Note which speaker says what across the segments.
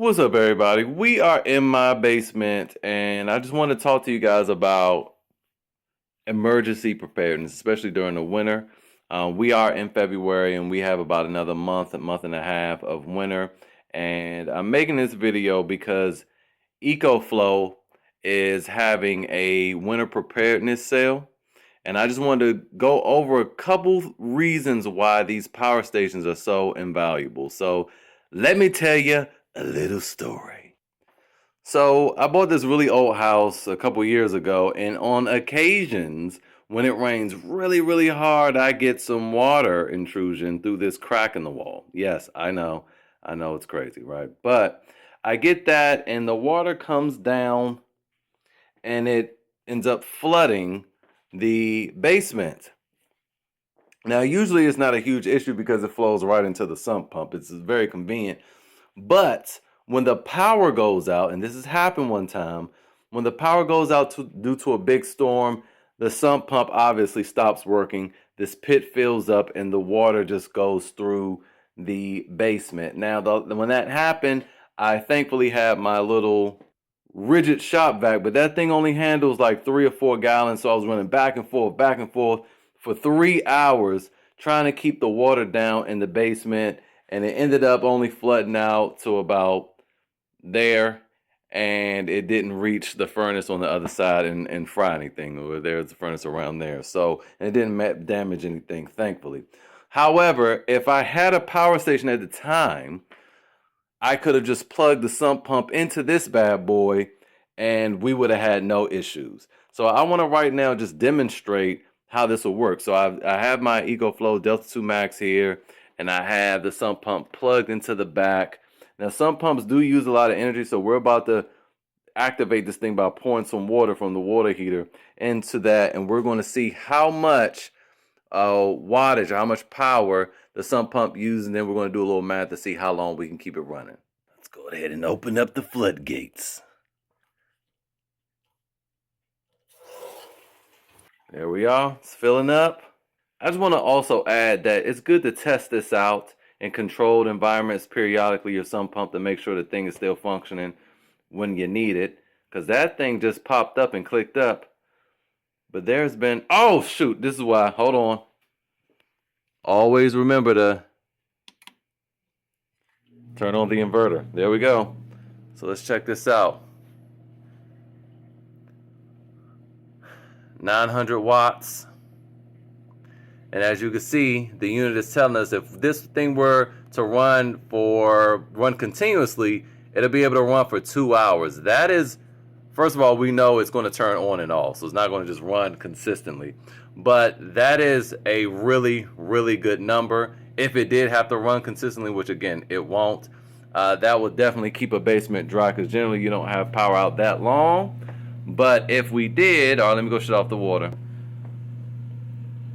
Speaker 1: What's up, everybody? We are in my basement, and I just want to talk to you guys about emergency preparedness, especially during the winter. We are in February, and we have about another month, a month and a half of winter. And I'm making this video because ecoflow is having a winter preparedness sale. And I just wanted to go over a couple reasons why these power stations are so invaluable. So let me tell you a little story. So I bought this really old house a couple years ago, and on occasions, when it rains really, really hard, I get some water intrusion through this crack in the wall. Yes, I know it's crazy, right? But I get that, and the water comes down, and it ends up flooding the basement. Now, usually it's not a huge issue because it flows right into the sump pump. It's very convenient. But when the power goes out, and this has happened one time, when the power goes out due to a big storm, the sump pump obviously stops working. This pit fills up and the water just goes through the basement. Now, when that happened, I thankfully had my little rigid shop vac, but that thing only handles like 3 or 4 gallons. So I was running back and forth for 3 hours trying to keep the water down in the basement. And it ended up only flooding out to about there, and it didn't reach the furnace on the other side and fry anything, or there's a furnace around there. So, and it didn't damage anything, thankfully. However, if I had a power station at the time, I could have just plugged the sump pump into this bad boy, and we would have had no issues. So I want to right now just demonstrate how this will work. So I have my ecoflow Delta 2 Max here, and I have the sump pump plugged into the back. Now, sump pumps do use a lot of energy, so we're about to activate this thing by pouring some water from the water heater into that, and we're going to see how much wattage or how much power the sump pump uses, and then we're going to do a little math to see how long we can keep it running. Let's go ahead and open up the floodgates. There we are. It's filling up. I just want to also add that it's good to test this out in controlled environments periodically, your sump pump, to make sure the thing is still functioning when you need it. Because that thing just popped up and clicked up. But there's been, oh shoot, this is why, hold on. Always remember to turn on the inverter. There we go. So let's check this out. 900 watts. And as you can see, the unit is telling us if this thing were to run continuously, it'll be able to run for 2 hours. That is, first of all, we know it's going to turn on and off, so it's not going to just run consistently. But that is a really, really good number. If it did have to run consistently, which again, it won't, that would definitely keep a basement dry, because generally you don't have power out that long. But if we did, all right, let me go shut off the water.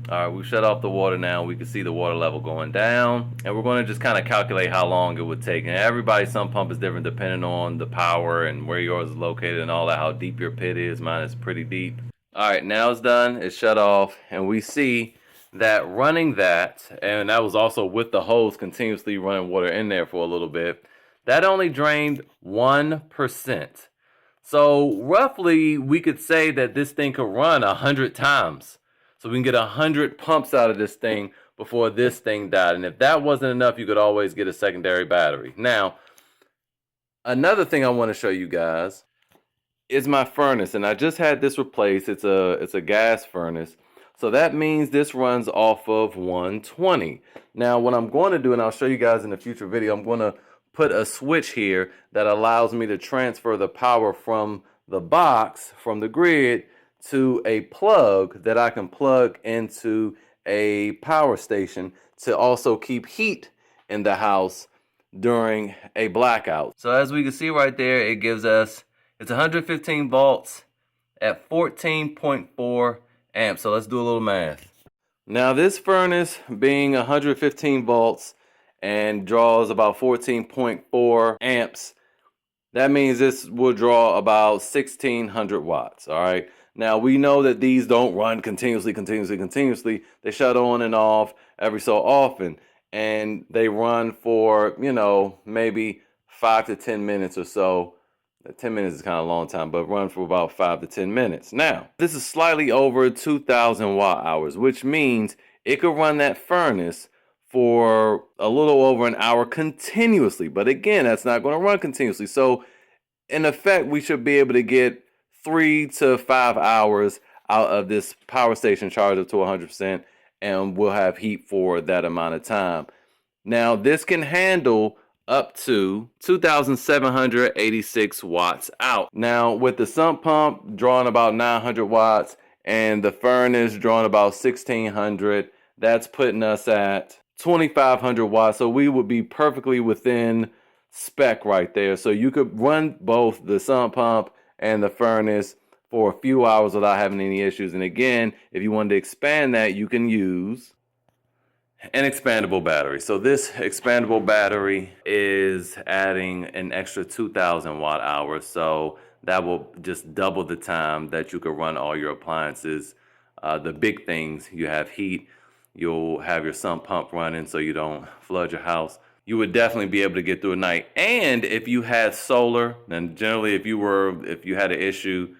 Speaker 1: All right, we shut off the water now. We can see the water level going down. And we're going to just kind of calculate how long it would take. And everybody's sump pump is different depending on the power and where yours is located and all that, how deep your pit is. Mine is pretty deep. All right, now it's done. It's shut off. And we see that running that, and that was also with the hose continuously running water in there for a little bit, that only drained 1%. So roughly, we could say that this thing could run 100 times. So we can get 100 pumps out of this thing before this thing died. And if that wasn't enough, you could always get a secondary battery. Now, another thing I want to show you guys is my furnace. And I just had this replaced. It's a gas furnace. So that means this runs off of 120. Now, what I'm going to do, and I'll show you guys in a future video, I'm going to put a switch here that allows me to transfer the power from the box, from the grid, to a plug that I can plug into a power station to also keep heat in the house during a blackout. So as we can see right there, it gives us, it's 115 volts at 14.4 amps. So let's do a little math. Now this furnace being 115 volts and draws about 14.4 amps, that means this will draw about 1600 watts, all right? Now, we know that these don't run continuously. They shut on and off every so often. And they run for, maybe 5 to 10 minutes or so. 10 minutes is kind of a long time, but run for about 5 to 10 minutes. Now, this is slightly over 2,000 watt hours, which means it could run that furnace for a little over an hour continuously. But again, that's not going to run continuously. So in effect, we should be able to get 3 to 5 hours out of this power station charged up to 100%, and we'll have heat for that amount of time. Now, this can handle up to 2,786 watts out. Now, with the sump pump drawing about 900 watts and the furnace drawing about 1,600, that's putting us at 2,500 watts. So we would be perfectly within spec right there. So you could run both the sump pump and the furnace for a few hours without having any issues. And again, if you wanted to expand that, you can use an expandable battery. So this expandable battery is adding an extra 2,000 watt hours. So that will just double the time that you could run all your appliances. The big things, you have heat, you'll have your sump pump running so you don't flood your house. You would definitely be able to get through a night. And if you had solar, and generally if you had an issue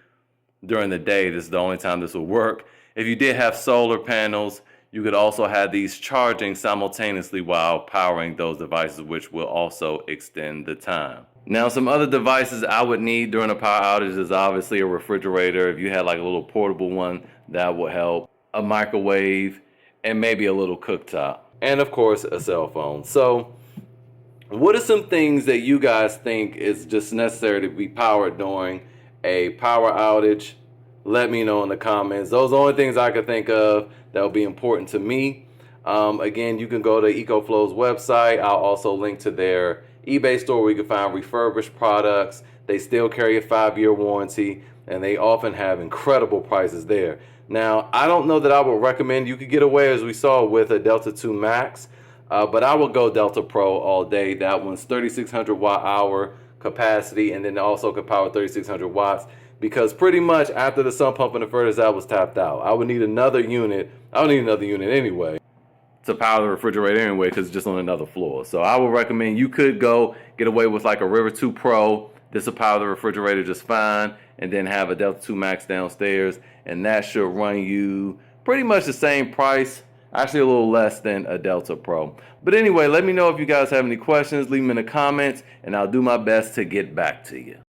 Speaker 1: during the day, this is the only time this will work. If you did have solar panels, you could also have these charging simultaneously while powering those devices, which will also extend the time. Now, some other devices I would need during a power outage is obviously a refrigerator. If you had like a little portable one, that would help. A microwave, and maybe a little cooktop. And of course, a cell phone. So, what are some things that you guys think is just necessary to be powered during a power outage? Let me know in the comments. Those are the only things I could think of that will be important to me. Again, you can go to ecoflow's website. I'll also link to their eBay store where you can find refurbished products. They still carry a 5-year warranty, and they often have incredible prices there. Now, I don't know that I would recommend you could get away, as we saw, with a Delta 2 Max, but I would go Delta Pro all day. That one's 3,600 watt hour capacity, and then also could power 3,600 watts. Because pretty much after the sump pump and the furnace, I was tapped out. I would need another unit. I would need another unit anyway to power the refrigerator anyway, because it's just on another floor. So I would recommend you could go get away with like a River 2 Pro. This will power the refrigerator just fine, and then have a Delta 2 Max downstairs, and that should run you pretty much the same price, actually a little less than a Delta Pro. But anyway, let me know if you guys have any questions. Leave them in the comments, and I'll do my best to get back to you.